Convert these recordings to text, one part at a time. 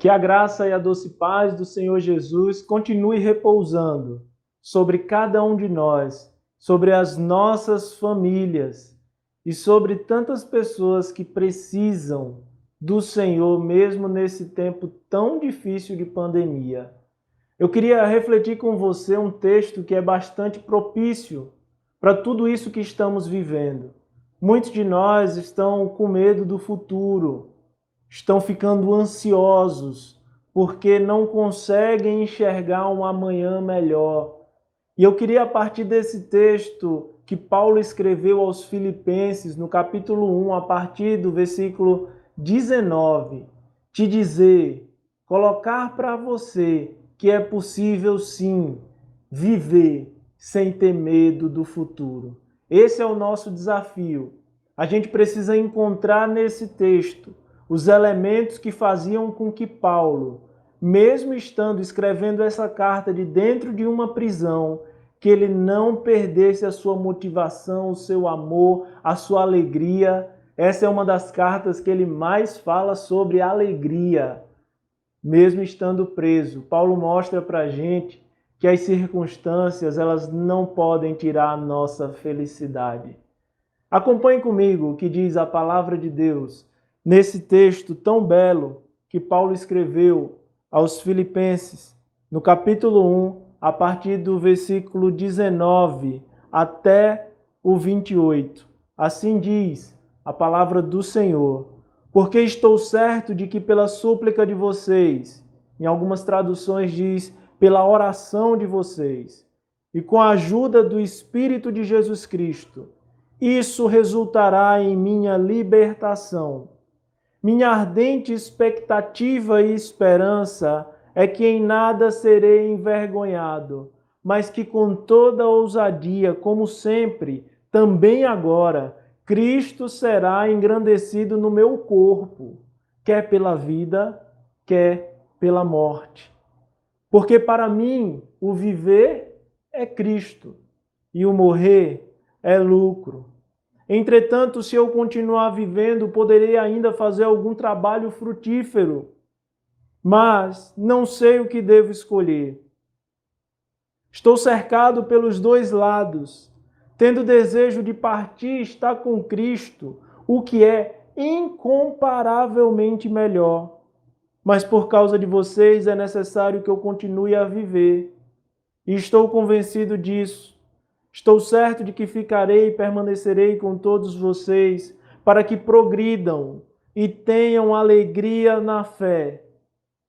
Que a graça e a doce paz do Senhor Jesus continue repousando sobre cada um de nós, sobre as nossas famílias e sobre tantas pessoas que precisam do Senhor mesmo nesse tempo tão difícil de pandemia. Eu queria refletir com você um texto que é bastante propício para tudo isso que estamos vivendo. Muitos de nós estão com medo do futuro, estão ficando ansiosos porque não conseguem enxergar um amanhã melhor. E eu queria, a partir desse texto que Paulo escreveu aos Filipenses, no capítulo 1, a partir do versículo 19, te dizer, colocar para você que é possível sim viver sem ter medo do futuro. Esse é o nosso desafio. A gente precisa encontrar nesse texto os elementos que faziam com que Paulo, mesmo estando escrevendo essa carta de dentro de uma prisão, que ele não perdesse a sua motivação, o seu amor, a sua alegria. Essa é uma das cartas que ele mais fala sobre alegria, mesmo estando preso. Paulo mostra para a gente que as circunstâncias elas não podem tirar a nossa felicidade. Acompanhe comigo o que diz a palavra de Deus nesse texto tão belo que Paulo escreveu aos Filipenses, no capítulo 1, a partir do versículo 19 até o 28. Assim diz a palavra do Senhor: porque estou certo de que pela súplica de vocês, em algumas traduções diz pela oração de vocês, e com a ajuda do Espírito de Jesus Cristo, isso resultará em minha libertação. Minha ardente expectativa e esperança é que em nada serei envergonhado, mas que com toda ousadia, como sempre, também agora, Cristo será engrandecido no meu corpo, quer pela vida, quer pela morte. Porque para mim o viver é Cristo e o morrer é lucro. Entretanto, se eu continuar vivendo, poderei ainda fazer algum trabalho frutífero, mas não sei o que devo escolher. Estou cercado pelos dois lados, tendo desejo de partir e estar com Cristo, o que é incomparavelmente melhor. Mas por causa de vocês é necessário que eu continue a viver. E estou convencido disso. Estou certo de que ficarei e permanecerei com todos vocês para que progridam e tenham alegria na fé.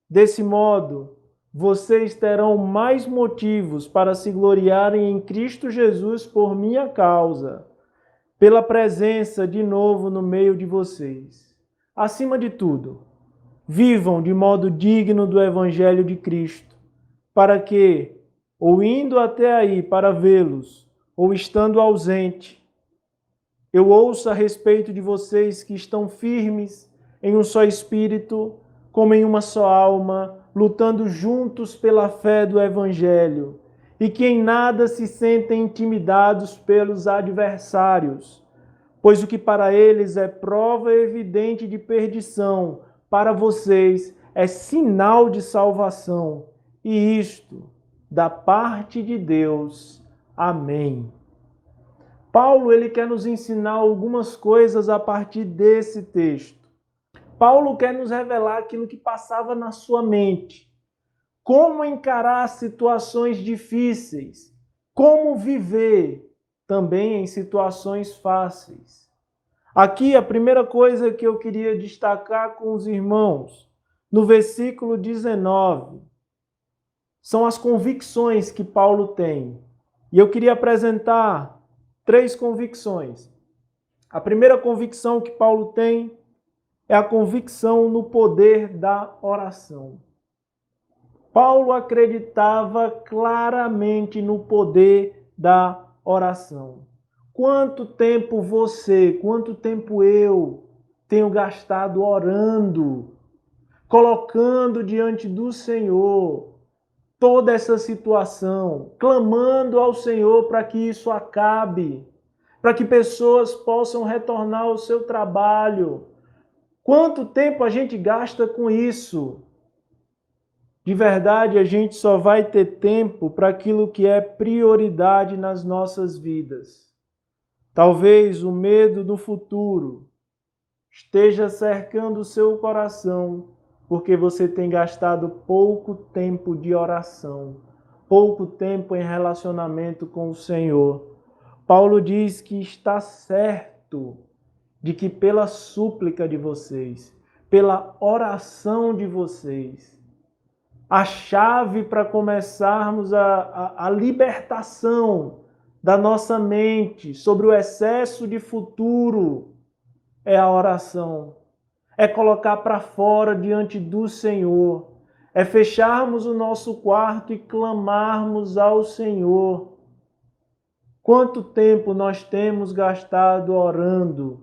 Desse modo, vocês terão mais motivos para se gloriarem em Cristo Jesus por minha causa, pela presença de novo no meio de vocês. Acima de tudo, vivam de modo digno do Evangelho de Cristo, para que, ou indo até aí para vê-los, ou estando ausente, eu ouço a respeito de vocês que estão firmes em um só espírito, como em uma só alma, lutando juntos pela fé do Evangelho, e que em nada se sentem intimidados pelos adversários, pois o que para eles é prova evidente de perdição, para vocês é sinal de salvação, e isto da parte de Deus. Amém. Paulo ele quer nos ensinar algumas coisas a partir desse texto. Paulo quer nos revelar aquilo que passava na sua mente. Como encarar situações difíceis. Como viver também em situações fáceis. Aqui a primeira coisa que eu queria destacar com os irmãos, no versículo 19, são as convicções que Paulo tem. E eu queria apresentar 3 convicções. A primeira convicção que Paulo tem é a convicção no poder da oração. Paulo acreditava claramente no poder da oração. Quanto tempo você, quanto tempo eu tenho gastado orando, colocando diante do Senhor toda essa situação, clamando ao Senhor para que isso acabe, para que pessoas possam retornar ao seu trabalho. Quanto tempo a gente gasta com isso? De verdade, a gente só vai ter tempo para aquilo que é prioridade nas nossas vidas. Talvez o medo do futuro esteja cercando o seu coração, porque você tem gastado pouco tempo de oração, pouco tempo em relacionamento com o Senhor. Paulo diz que está certo de que pela súplica de vocês, pela oração de vocês, a chave para começarmos a libertação da nossa mente sobre o excesso de futuro é a oração. É colocar para fora diante do Senhor. É fecharmos o nosso quarto e clamarmos ao Senhor. Quanto tempo nós temos gastado orando?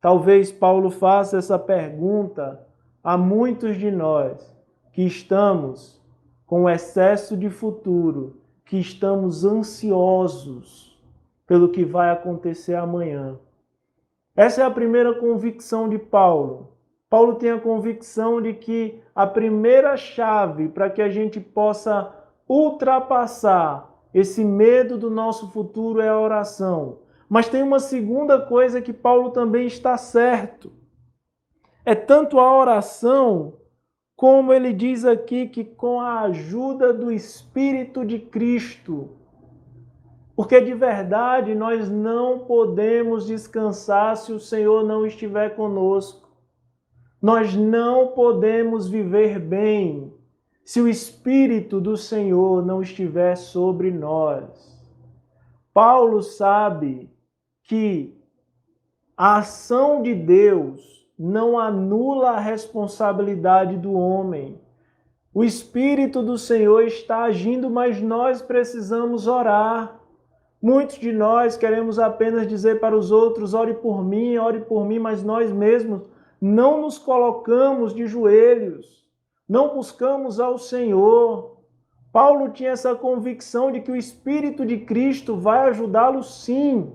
Talvez Paulo faça essa pergunta a muitos de nós que estamos com excesso de futuro, que estamos ansiosos pelo que vai acontecer amanhã. Essa é a primeira convicção de Paulo. Paulo tem a convicção de que a primeira chave para que a gente possa ultrapassar esse medo do nosso futuro é a oração. Mas tem uma segunda coisa que Paulo também está certo. É tanto a oração, como ele diz aqui, que com a ajuda do Espírito de Cristo. Porque de verdade nós não podemos descansar se o Senhor não estiver conosco. Nós não podemos viver bem se o Espírito do Senhor não estiver sobre nós. Paulo sabe que a ação de Deus não anula a responsabilidade do homem. O Espírito do Senhor está agindo, mas nós precisamos orar. Muitos de nós queremos apenas dizer para os outros, ore por mim, mas nós mesmos não nos colocamos de joelhos, não buscamos ao Senhor. Paulo tinha essa convicção de que o Espírito de Cristo vai ajudá-lo sim,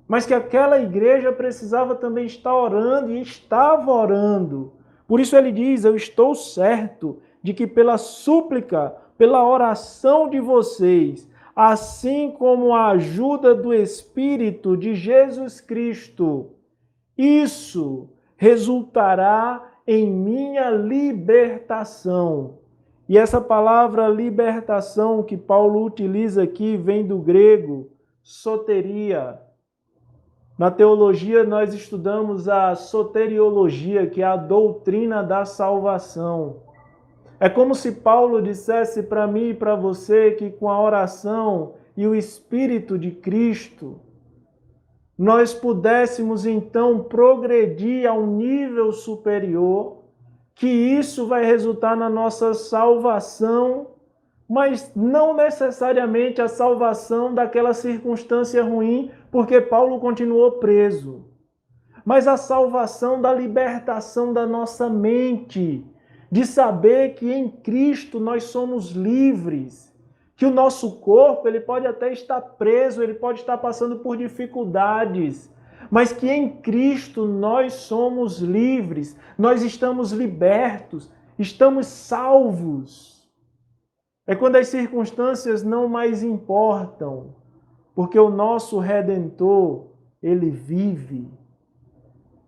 mas que aquela igreja precisava também estar orando e estava orando. Por isso ele diz, eu estou certo de que pela súplica, pela oração de vocês, assim como a ajuda do Espírito de Jesus Cristo, isso resultará em minha libertação. E essa palavra libertação que Paulo utiliza aqui vem do grego soteria. Na teologia nós estudamos a soteriologia, que é a doutrina da salvação. É como se Paulo dissesse para mim e para você que com a oração e o Espírito de Cristo, nós pudéssemos então progredir a um nível superior, que isso vai resultar na nossa salvação, mas não necessariamente a salvação daquela circunstância ruim, porque Paulo continuou preso, mas a salvação da libertação da nossa mente, de saber que em Cristo nós somos livres, que o nosso corpo ele pode até estar preso, ele pode estar passando por dificuldades, mas que em Cristo nós somos livres, nós estamos libertos, estamos salvos. É quando as circunstâncias não mais importam, porque o nosso Redentor, ele vive.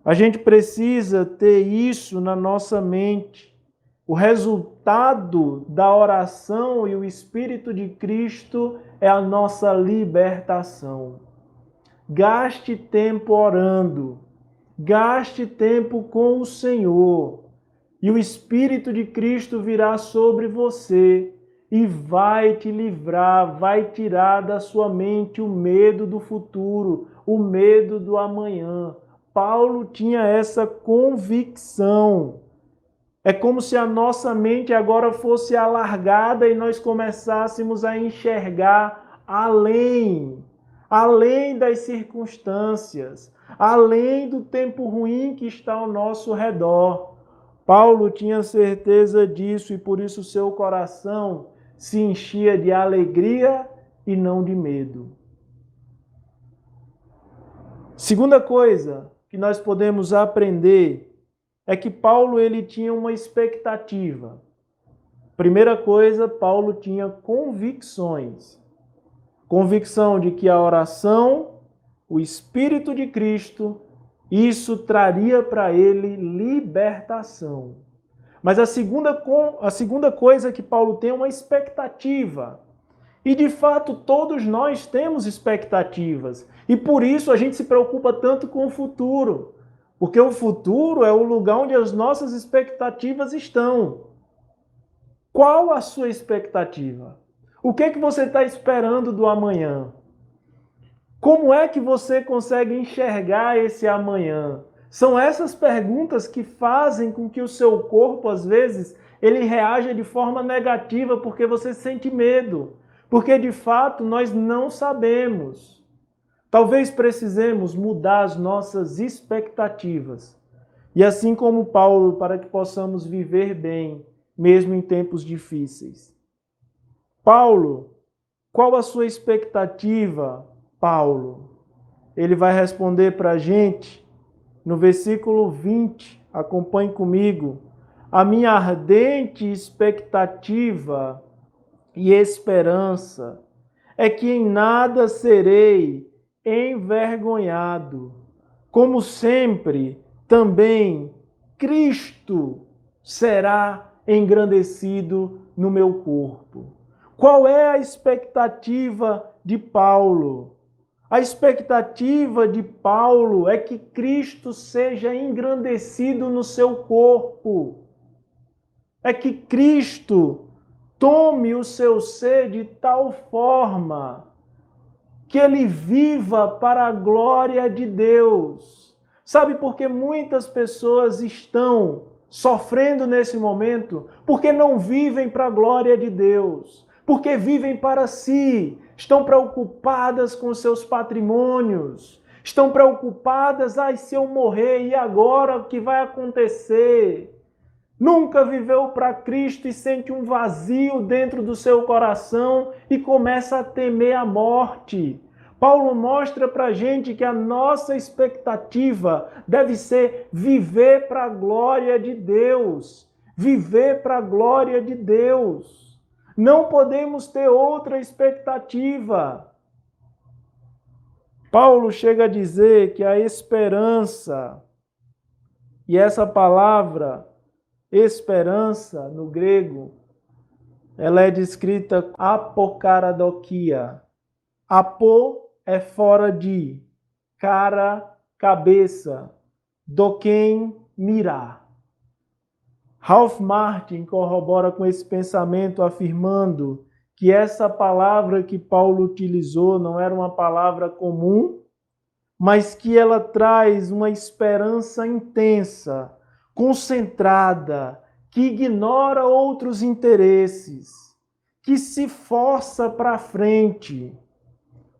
A gente precisa ter isso na nossa mente. O resultado da oração e o Espírito de Cristo é a nossa libertação. Gaste tempo orando, gaste tempo com o Senhor, e o Espírito de Cristo virá sobre você e vai te livrar, vai tirar da sua mente o medo do futuro, o medo do amanhã. Paulo tinha essa convicção. É como se a nossa mente agora fosse alargada e nós começássemos a enxergar além das circunstâncias, além do tempo ruim que está ao nosso redor. Paulo tinha certeza disso e por isso seu coração se enchia de alegria e não de medo. Segunda coisa que nós podemos aprender é que Paulo ele tinha uma expectativa. Primeira coisa, Paulo tinha convicções. Convicção de que a oração, o Espírito de Cristo, isso traria para ele libertação. Mas a segunda coisa que Paulo tem é uma expectativa. E de fato, todos nós temos expectativas. E por isso a gente se preocupa tanto com o futuro. Porque o futuro é o lugar onde as nossas expectativas estão. Qual a sua expectativa? O que é que você está esperando do amanhã? Como é que você consegue enxergar esse amanhã? São essas perguntas que fazem com que o seu corpo, às vezes, ele reaja de forma negativa porque você sente medo. Porque, de fato, nós não sabemos. Talvez precisemos mudar as nossas expectativas. E assim como Paulo, para que possamos viver bem, mesmo em tempos difíceis. Paulo, qual a sua expectativa, Paulo? Ele vai responder para a gente no versículo 20. Acompanhe comigo. A minha ardente expectativa e esperança é que em nada serei envergonhado. Como sempre, também Cristo será engrandecido no meu corpo. Qual é a expectativa de Paulo? A expectativa de Paulo é que Cristo seja engrandecido no seu corpo. É que Cristo tome o seu ser de tal forma que ele viva para a glória de Deus. Sabe por que muitas pessoas estão sofrendo nesse momento? Porque não vivem para a glória de Deus. Porque vivem para si. Estão preocupadas com seus patrimônios. Estão preocupadas, se eu morrer, e agora o que vai acontecer? Nunca viveu para Cristo e sente um vazio dentro do seu coração e começa a temer a morte. Paulo mostra para a gente que a nossa expectativa deve ser viver para a glória de Deus. Viver para a glória de Deus. Não podemos ter outra expectativa. Paulo chega a dizer que a esperança, e essa palavra esperança, no grego, ela é descrita apokaradokia. Apo é fora de, cara, cabeça, doquem, mirar. Ralph Martin corrobora com esse pensamento afirmando que essa palavra que Paulo utilizou não era uma palavra comum, mas que ela traz uma esperança intensa, concentrada, que ignora outros interesses, que se força para frente,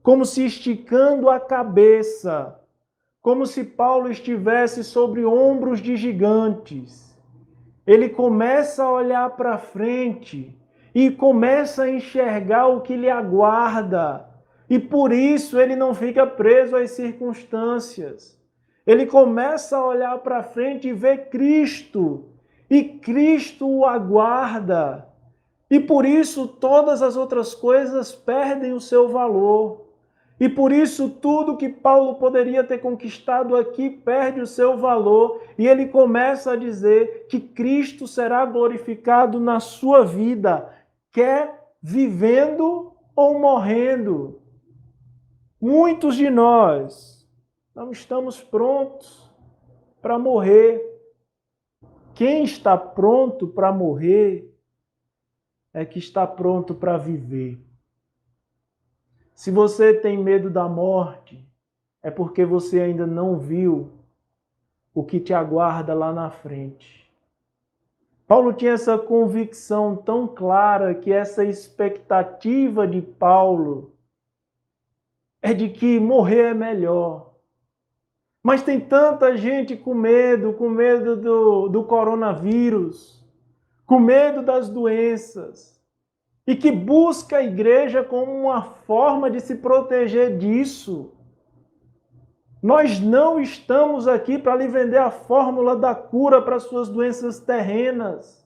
como se esticando a cabeça, como se Paulo estivesse sobre ombros de gigantes. Ele começa a olhar para frente e começa a enxergar o que lhe aguarda. E por isso ele não fica preso às circunstâncias. Ele começa a olhar para frente e ver Cristo. E Cristo o aguarda. E por isso todas as outras coisas perdem o seu valor. E por isso tudo que Paulo poderia ter conquistado aqui perde o seu valor. E ele começa a dizer que Cristo será glorificado na sua vida, quer vivendo ou morrendo. Muitos de nós não estamos prontos para morrer. Quem está pronto para morrer é que está pronto para viver. Se você tem medo da morte, é porque você ainda não viu o que te aguarda lá na frente. Paulo tinha essa convicção tão clara que essa expectativa de Paulo é de que morrer é melhor. Mas tem tanta gente com medo do coronavírus, com medo das doenças, e que busca a igreja como uma forma de se proteger disso. Nós não estamos aqui para lhe vender a fórmula da cura para suas doenças terrenas.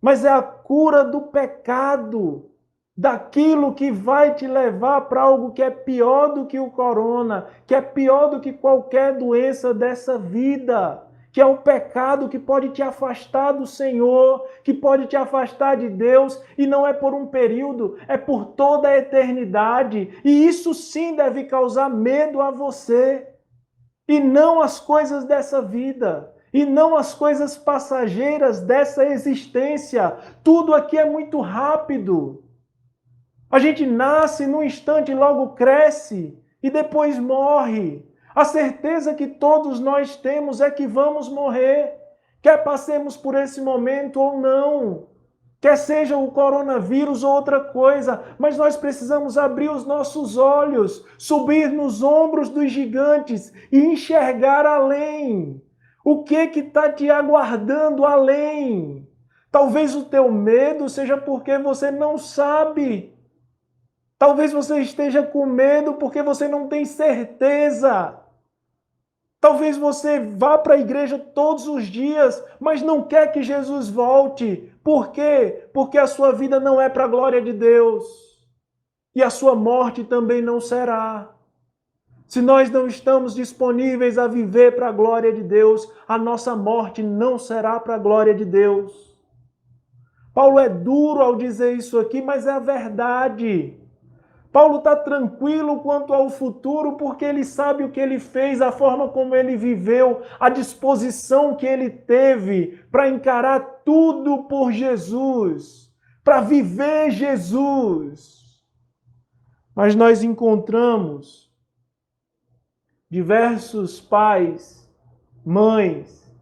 mas é a cura do pecado, daquilo que vai te levar para algo que é pior do que o corona, que é pior do que qualquer doença dessa vida, que é o pecado que pode te afastar do Senhor, que pode te afastar de Deus, e não é por um período, é por toda a eternidade. E isso sim deve causar medo a você, e não as coisas dessa vida, e não as coisas passageiras dessa existência. Tudo aqui é muito rápido. A gente nasce num instante e logo cresce e depois morre. A certeza que todos nós temos é que vamos morrer, quer passemos por esse momento ou não, quer seja o coronavírus ou outra coisa, mas nós precisamos abrir os nossos olhos, subir nos ombros dos gigantes e enxergar além. O que está te aguardando além? Talvez o teu medo seja porque você não sabe. Talvez você esteja com medo porque você não tem certeza. Talvez você vá para a igreja todos os dias, mas não quer que Jesus volte. Por quê? Porque a sua vida não é para a glória de Deus. E a sua morte também não será. Se nós não estamos disponíveis a viver para a glória de Deus, a nossa morte não será para a glória de Deus. Paulo é duro ao dizer isso aqui, mas é a verdade. Paulo está tranquilo quanto ao futuro porque ele sabe o que ele fez, a forma como ele viveu, a disposição que ele teve para encarar tudo por Jesus, para viver Jesus. Mas nós encontramos diversos pais, mães,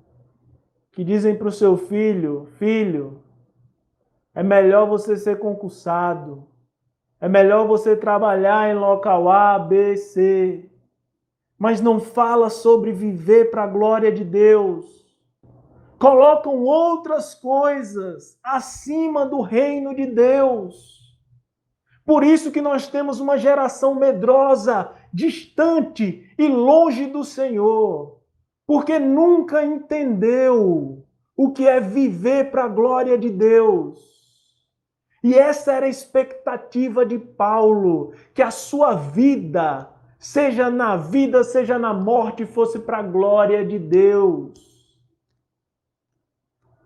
que dizem para o seu filho: filho, é melhor você ser concursado. É melhor você trabalhar em local A, B, C. Mas não fala sobre viver para a glória de Deus. Colocam outras coisas acima do reino de Deus. Por isso que nós temos uma geração medrosa, distante e longe do Senhor. Porque nunca entendeu o que é viver para a glória de Deus. E essa era a expectativa de Paulo, que a sua vida, seja na vida, seja na morte, fosse para a glória de Deus.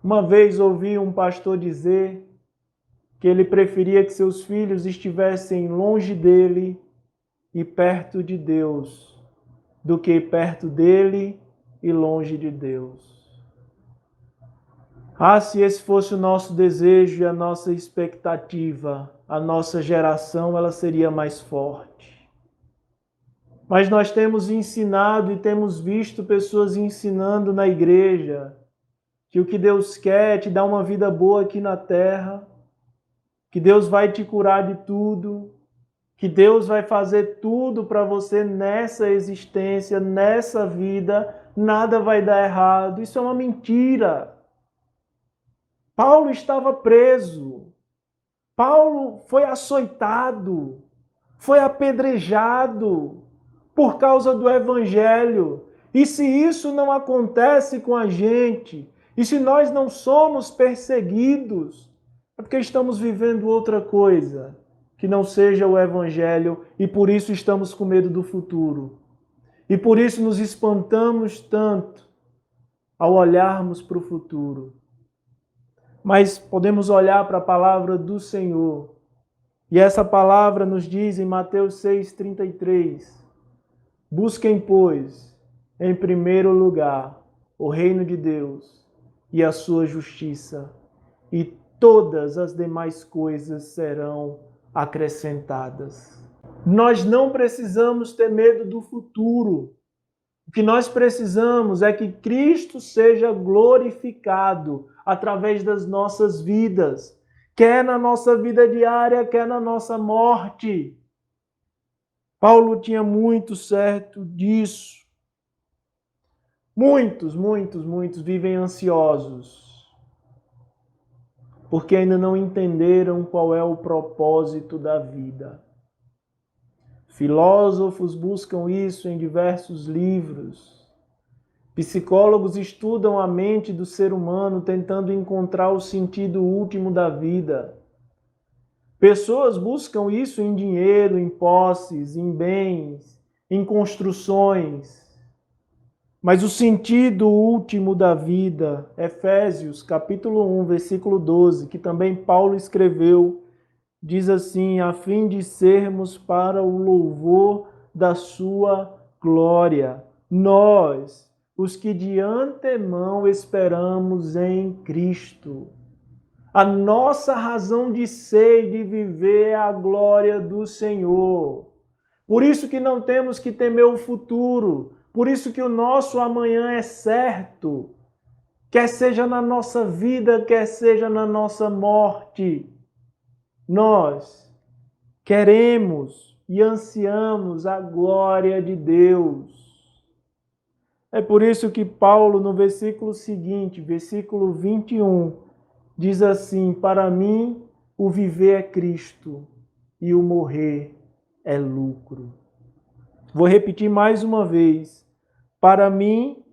Uma vez ouvi um pastor dizer que ele preferia que seus filhos estivessem longe dele e perto de Deus, do que perto dele e longe de Deus. Ah, se esse fosse o nosso desejo e a nossa expectativa, a nossa geração ela seria mais forte. Mas nós temos ensinado e temos visto pessoas ensinando na igreja que o que Deus quer é te dar uma vida boa aqui na terra, que Deus vai te curar de tudo, que Deus vai fazer tudo para você nessa existência, nessa vida, nada vai dar errado. Isso é uma mentira. Paulo estava preso. Paulo foi açoitado, foi apedrejado por causa do evangelho. E se isso não acontece com a gente, e se nós não somos perseguidos, é porque estamos vivendo outra coisa que não seja o evangelho e por isso estamos com medo do futuro. E por isso nos espantamos tanto ao olharmos para o futuro. Mas podemos olhar para a palavra do Senhor. E essa palavra nos diz em Mateus 6,33: busquem, pois, em primeiro lugar o reino de Deus e a sua justiça, e todas as demais coisas serão acrescentadas. Nós não precisamos ter medo do futuro. O que nós precisamos é que Cristo seja glorificado através das nossas vidas, quer na nossa vida diária, quer na nossa morte. Paulo tinha muito certo disso. Muitos vivem ansiosos, porque ainda não entenderam qual é o propósito da vida. Filósofos buscam isso em diversos livros. Psicólogos estudam a mente do ser humano tentando encontrar o sentido último da vida. Pessoas buscam isso em dinheiro, em posses, em bens, em construções. Mas o sentido último da vida, Efésios capítulo 1, versículo 12, que também Paulo escreveu, diz assim: a fim de sermos para o louvor da sua glória. Nós, os que de antemão esperamos em Cristo. A nossa razão de ser e de viver é a glória do Senhor. Por isso que não temos que temer o futuro. Por isso que o nosso amanhã é certo. Quer seja na nossa vida, quer seja na nossa morte. Nós queremos e ansiamos a glória de Deus. É por isso que Paulo, no versículo seguinte, versículo 21, diz assim: para mim, o viver é Cristo e o morrer é lucro. Vou repetir mais uma vez. Para mim,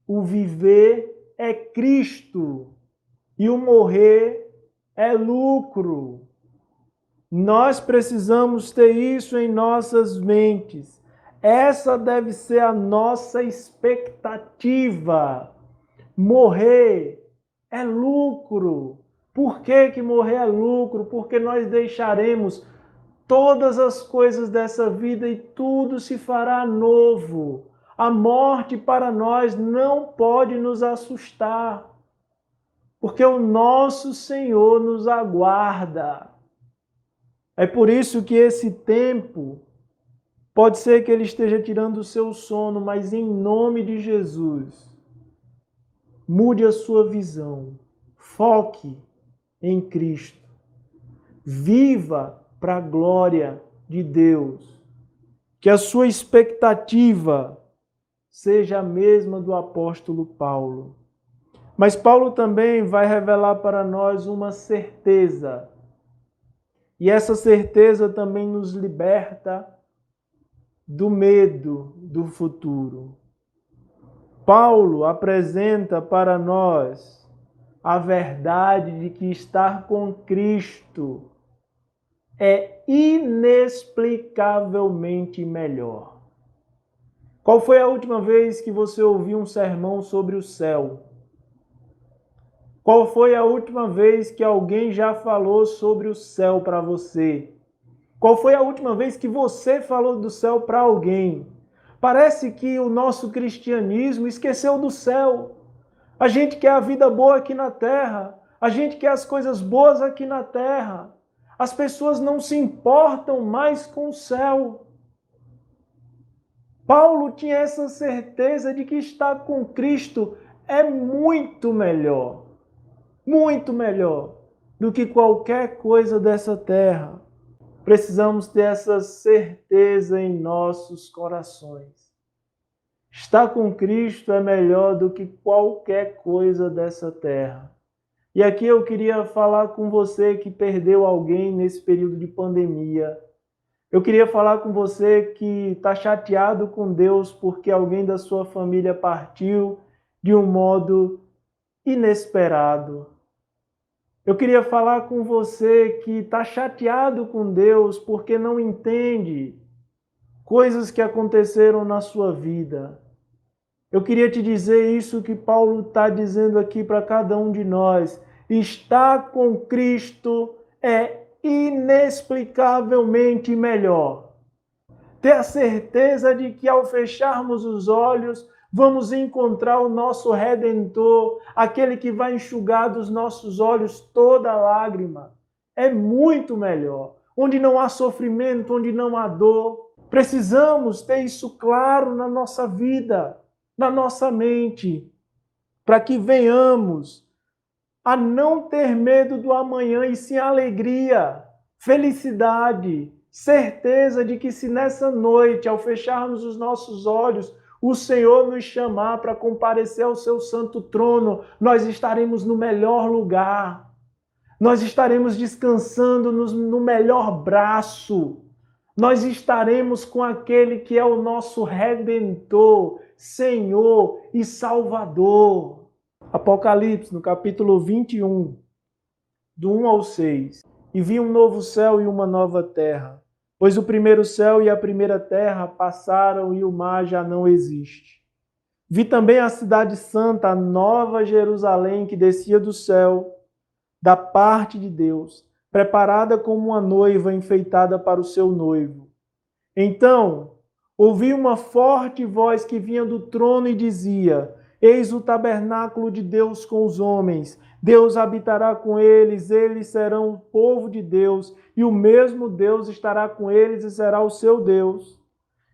o viver é Cristo e o morrer é lucro. Nós precisamos ter isso em nossas mentes. Essa deve ser a nossa expectativa. Morrer é lucro. Por que morrer é lucro? Porque nós deixaremos todas as coisas dessa vida e tudo se fará novo. A morte para nós não pode nos assustar, porque o nosso Senhor nos aguarda. É por isso que esse tempo pode ser que ele esteja tirando o seu sono, mas em nome de Jesus, mude a sua visão, foque em Cristo, viva para a glória de Deus, que a sua expectativa seja a mesma do apóstolo Paulo. Mas Paulo também vai revelar para nós uma certeza, e essa certeza também nos liberta do medo do futuro. Paulo apresenta para nós a verdade de que estar com Cristo é inexplicavelmente melhor. Qual foi a última vez que você ouviu um sermão sobre o céu? Qual foi a última vez que alguém já falou sobre o céu para você? Qual foi a última vez que você falou do céu para alguém? Parece que o nosso cristianismo esqueceu do céu. A gente quer a vida boa aqui na terra. A gente quer as coisas boas aqui na terra. As pessoas não se importam mais com o céu. Paulo tinha essa certeza de que estar com Cristo é muito melhor do que qualquer coisa dessa terra. Precisamos ter essa certeza em nossos corações. Estar com Cristo é melhor do que qualquer coisa dessa terra. E aqui eu queria falar com você que perdeu alguém nesse período de pandemia. Eu queria falar com você que está chateado com Deus porque alguém da sua família partiu de um modo inesperado. Eu queria falar com você que está chateado com Deus porque não entende coisas que aconteceram na sua vida. Eu queria te dizer isso que Paulo está dizendo aqui para cada um de nós. Estar com Cristo é inexplicavelmente melhor. Ter a certeza de que ao fecharmos os olhos, vamos encontrar o nosso Redentor, aquele que vai enxugar dos nossos olhos toda lágrima. É muito melhor. Onde não há sofrimento, onde não há dor. Precisamos ter isso claro na nossa vida, na nossa mente, para que venhamos a não ter medo do amanhã e sim alegria, felicidade, certeza de que se nessa noite, ao fecharmos os nossos olhos, o Senhor nos chamar para comparecer ao seu santo trono, nós estaremos no melhor lugar, nós estaremos descansando no melhor braço, nós estaremos com aquele que é o nosso Redentor, Senhor e Salvador. Apocalipse, no capítulo 21, do 1 ao 6. E vi um novo céu e uma nova terra, pois o primeiro céu e a primeira terra passaram e o mar já não existe. Vi também a cidade santa, a nova Jerusalém, que descia do céu, da parte de Deus, preparada como uma noiva enfeitada para o seu noivo. Então, ouvi uma forte voz que vinha do trono e dizia: Eis o tabernáculo de Deus com os homens. Deus habitará com eles, eles serão o povo de Deus, e o mesmo Deus estará com eles e será o seu Deus.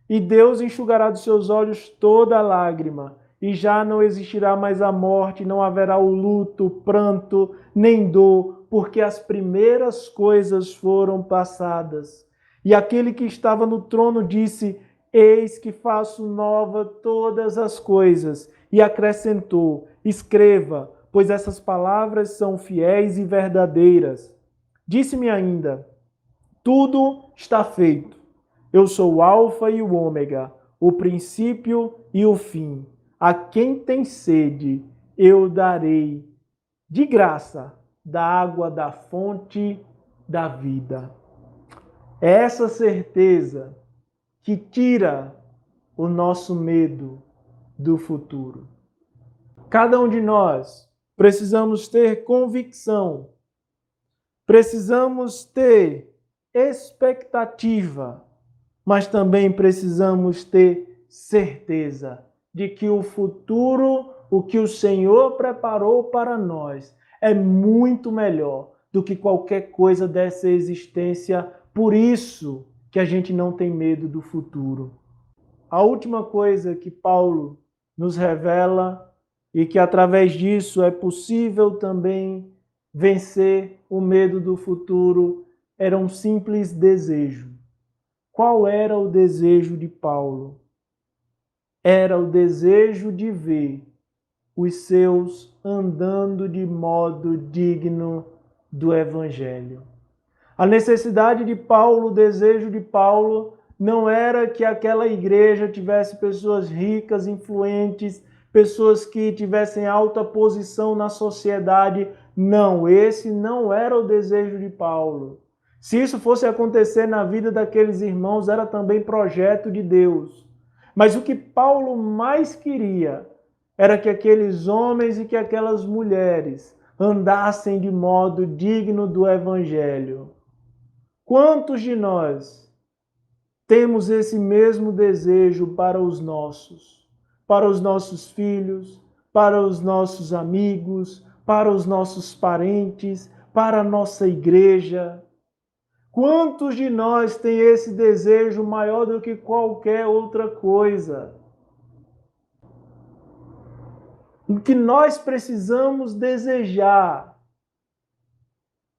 E Deus enxugará dos seus olhos toda lágrima, e já não existirá mais a morte, não haverá o luto, pranto, nem dor, porque as primeiras coisas foram passadas. E aquele que estava no trono disse: Eis que faço nova todas as coisas. E acrescentou: Escreva, pois essas palavras são fiéis e verdadeiras. Disse-me ainda: Tudo está feito. Eu sou o Alfa e o Ômega, o princípio e o fim. A quem tem sede, eu darei de graça da água da fonte da vida. É essa certeza que tira o nosso medo do futuro. Cada um de nós precisamos ter convicção, precisamos ter expectativa, mas também precisamos ter certeza de que o futuro, o que o Senhor preparou para nós, é muito melhor do que qualquer coisa dessa existência. Por isso que a gente não tem medo do futuro. A última coisa que Paulo nos revela e que através disso é possível também vencer o medo do futuro era um simples desejo. Qual era o desejo de Paulo? Era o desejo de ver os seus andando de modo digno do Evangelho. A necessidade de Paulo, o desejo de Paulo, não era que aquela igreja tivesse pessoas ricas, influentes, pessoas que tivessem alta posição na sociedade. Não, esse não era o desejo de Paulo. Se isso fosse acontecer na vida daqueles irmãos, era também projeto de Deus. Mas o que Paulo mais queria era que aqueles homens e que aquelas mulheres andassem de modo digno do Evangelho. Quantos de nós temos esse mesmo desejo para os nossos filhos, para os nossos amigos, para os nossos parentes, para a nossa igreja? Quantos de nós têm esse desejo maior do que qualquer outra coisa? O que nós precisamos desejar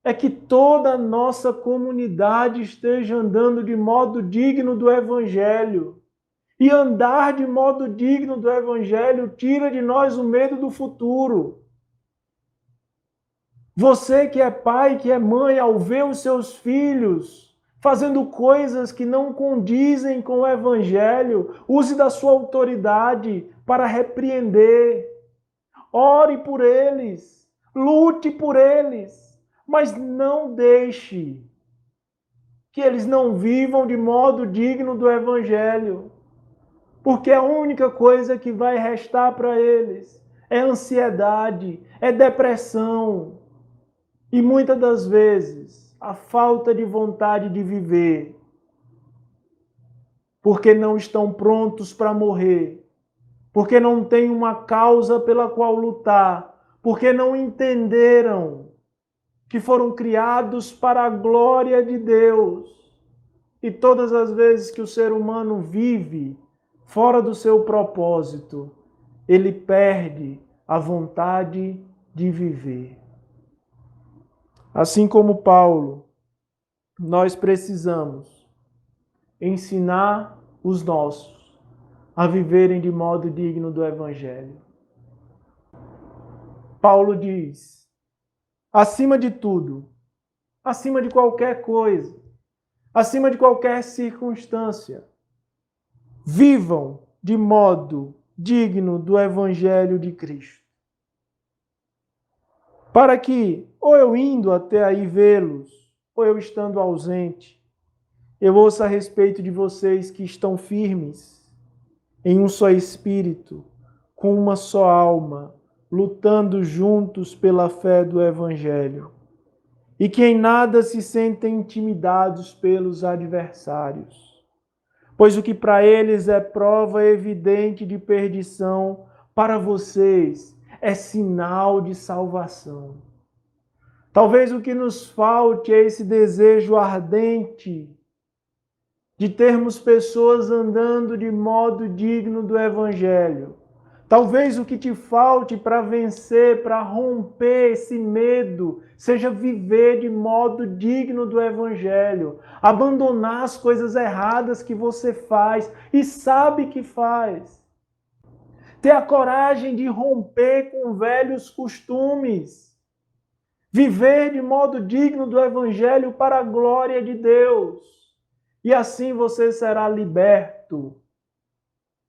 é que toda a nossa comunidade esteja andando de modo digno do Evangelho. E andar de modo digno do Evangelho tira de nós o medo do futuro. Você que é pai, que é mãe, ao ver os seus filhos fazendo coisas que não condizem com o Evangelho, use da sua autoridade para repreender. Ore por eles, lute por eles, mas não deixe que eles não vivam de modo digno do Evangelho, porque a única coisa que vai restar para eles é ansiedade, é depressão e muitas das vezes a falta de vontade de viver, porque não estão prontos para morrer, porque não têm uma causa pela qual lutar, porque não entenderam que foram criados para a glória de Deus. E todas as vezes que o ser humano vive fora do seu propósito, ele perde a vontade de viver. Assim como Paulo, nós precisamos ensinar os nossos a viverem de modo digno do Evangelho. Paulo diz: acima de tudo, acima de qualquer coisa, acima de qualquer circunstância, vivam de modo digno do Evangelho de Cristo. Para que, ou eu indo até aí vê-los, ou eu estando ausente, eu ouça a respeito de vocês que estão firmes, em um só espírito, com uma só alma, lutando juntos pela fé do Evangelho, e que em nada se sentem intimidados pelos adversários, pois o que para eles é prova evidente de perdição, para vocês é sinal de salvação. Talvez o que nos falte é esse desejo ardente de termos pessoas andando de modo digno do Evangelho. Talvez o que te falte para vencer, para romper esse medo, seja viver de modo digno do Evangelho. Abandonar as coisas erradas que você faz e sabe que faz. Ter a coragem de romper com velhos costumes. Viver de modo digno do Evangelho para a glória de Deus. E assim você será liberto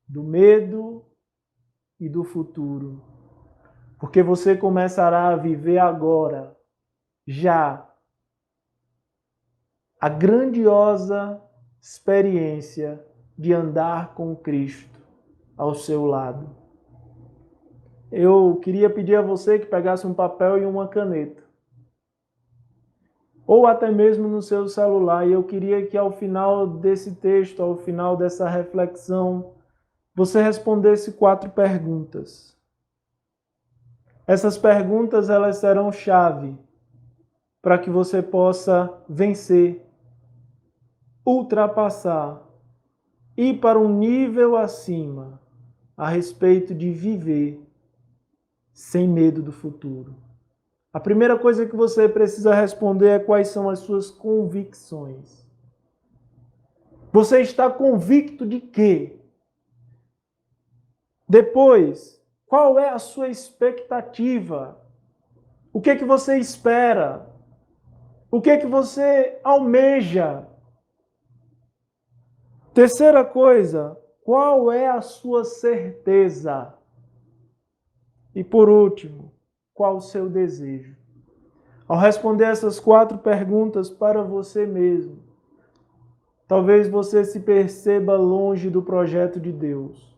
do medo e do futuro. Porque você começará a viver agora, já, a grandiosa experiência de andar com Cristo ao seu lado. Eu queria pedir a você que pegasse um papel e uma caneta. Ou até mesmo no seu celular. E eu queria que ao final desse texto, ao final dessa reflexão, você respondesse 4 perguntas. Essas perguntas elas serão chave para que você possa vencer, ultrapassar, ir para um nível acima a respeito de viver sem medo do futuro. A primeira coisa que você precisa responder é quais são as suas convicções. Você está convicto de quê? Depois, qual é a sua expectativa? O que é que você espera? O que é que você almeja? Terceira coisa, qual é a sua certeza? E por último, qual o seu desejo? Ao responder essas 4 perguntas para você mesmo, talvez você se perceba longe do projeto de Deus,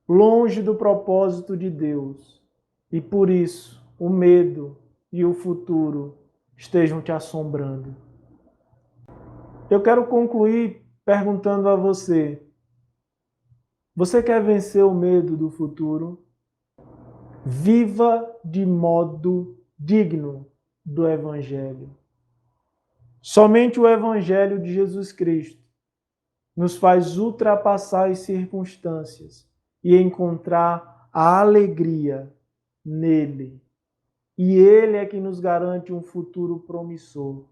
longe do propósito de Deus, e por isso o medo e o futuro estejam te assombrando. Eu quero concluir perguntando a você: você quer vencer o medo do futuro? Viva de modo digno do Evangelho. Somente o Evangelho de Jesus Cristo nos faz ultrapassar as circunstâncias e encontrar a alegria nele. E ele é que nos garante um futuro promissor.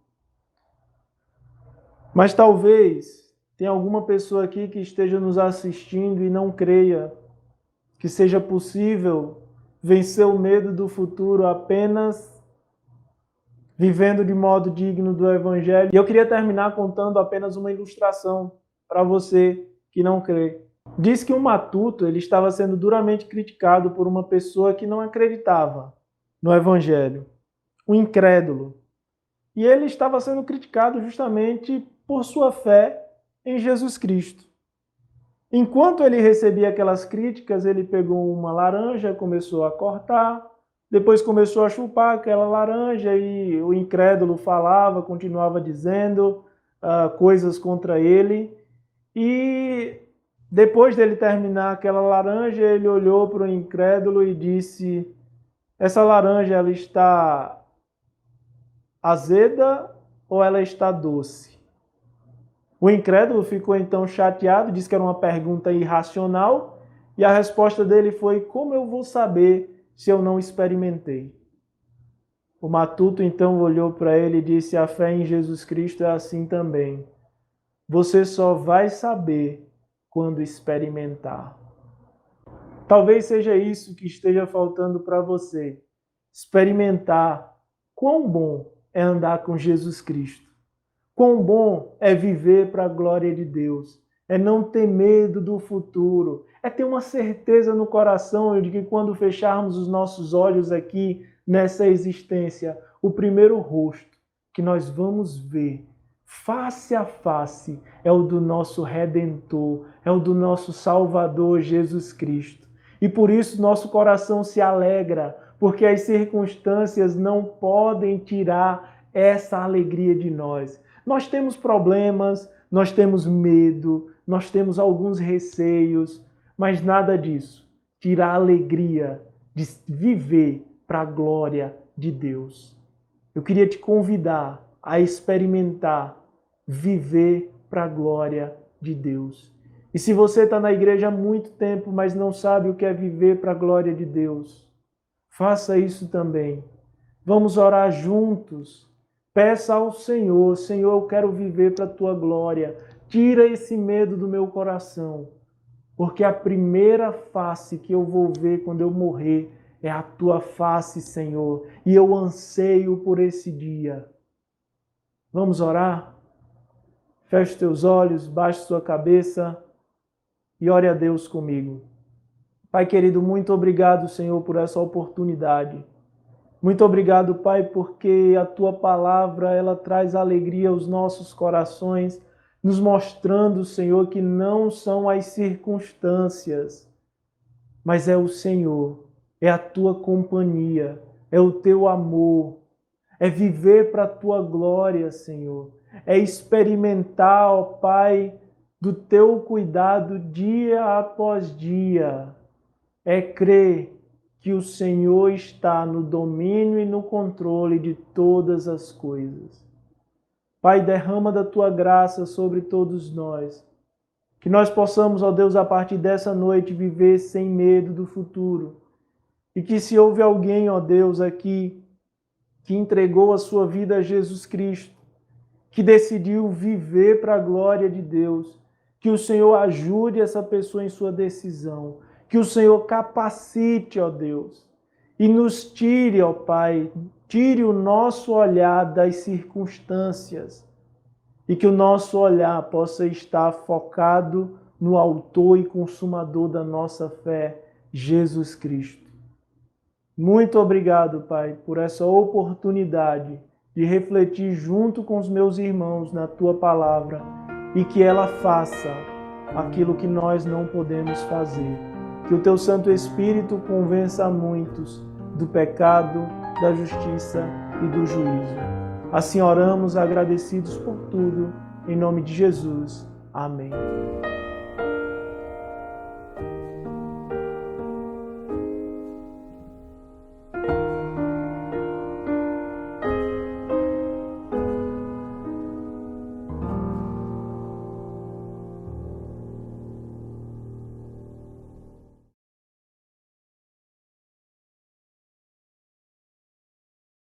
Mas talvez tenha alguma pessoa aqui que esteja nos assistindo e não creia que seja possível vencer o medo do futuro apenas vivendo de modo digno do Evangelho. E eu queria terminar contando apenas uma ilustração para você que não crê. Diz que um matuto ele estava sendo duramente criticado por uma pessoa que não acreditava no Evangelho, um incrédulo. E ele estava sendo criticado justamente por sua fé em Jesus Cristo. Enquanto ele recebia aquelas críticas, ele pegou uma laranja, começou a cortar, depois começou a chupar aquela laranja e o incrédulo falava, continuava dizendo coisas contra ele. E depois dele terminar aquela laranja, ele olhou para o incrédulo e disse: essa laranja ela está azeda ou ela está doce? O incrédulo ficou então chateado, disse que era uma pergunta irracional, e a resposta dele foi: como eu vou saber se eu não experimentei? O matuto então olhou para ele e disse: a fé em Jesus Cristo é assim também. Você só vai saber quando experimentar. Talvez seja isso que esteja faltando para você. Experimentar quão bom é andar com Jesus Cristo. Quão bom é viver para a glória de Deus. é não ter medo do futuro, é ter uma certeza no coração de que quando fecharmos os nossos olhos aqui nessa existência, o primeiro rosto que nós vamos ver face a face é o do nosso Redentor, é o do nosso Salvador Jesus Cristo. E por isso nosso coração se alegra, porque as circunstâncias não podem tirar essa alegria de nós. Nós temos problemas, nós temos medo, nós temos alguns receios, mas nada disso tira a alegria de viver para a glória de Deus. Eu queria te convidar a experimentar viver para a glória de Deus. E se você está na igreja há muito tempo, mas não sabe o que é viver para a glória de Deus, faça isso também. Vamos orar juntos. Peça ao Senhor, Senhor, eu quero viver para a tua glória. Tira esse medo do meu coração, porque a primeira face que eu vou ver quando eu morrer é a tua face, Senhor, e eu anseio por esse dia. Vamos orar? Feche os teus olhos, baixe sua cabeça e ore a Deus comigo. Pai querido, muito obrigado, Senhor, por essa oportunidade. Muito obrigado, Pai, porque a tua palavra, ela traz alegria aos nossos corações, nos mostrando, Senhor, que não são as circunstâncias, mas é o Senhor, é a tua companhia, é o teu amor, é viver para a tua glória, Senhor, é experimentar, ó Pai, do teu cuidado dia após dia, é crer que o Senhor está no domínio e no controle de todas as coisas. Pai, derrama da tua graça sobre todos nós, que nós possamos, ó Deus, a partir dessa noite viver sem medo do futuro. E que se houve alguém, ó Deus, aqui que entregou a sua vida a Jesus Cristo, que decidiu viver para a glória de Deus, que o Senhor ajude essa pessoa em sua decisão, que o Senhor capacite, ó Deus, e nos tire, ó Pai, tire o nosso olhar das circunstâncias e que o nosso olhar possa estar focado no autor e consumador da nossa fé, Jesus Cristo. Muito obrigado, Pai, por essa oportunidade de refletir junto com os meus irmãos na Tua Palavra e que ela faça aquilo que nós não podemos fazer. Que o Teu Santo Espírito convença a muitos do pecado, da justiça e do juízo. Assim oramos agradecidos por tudo, em nome de Jesus. Amém.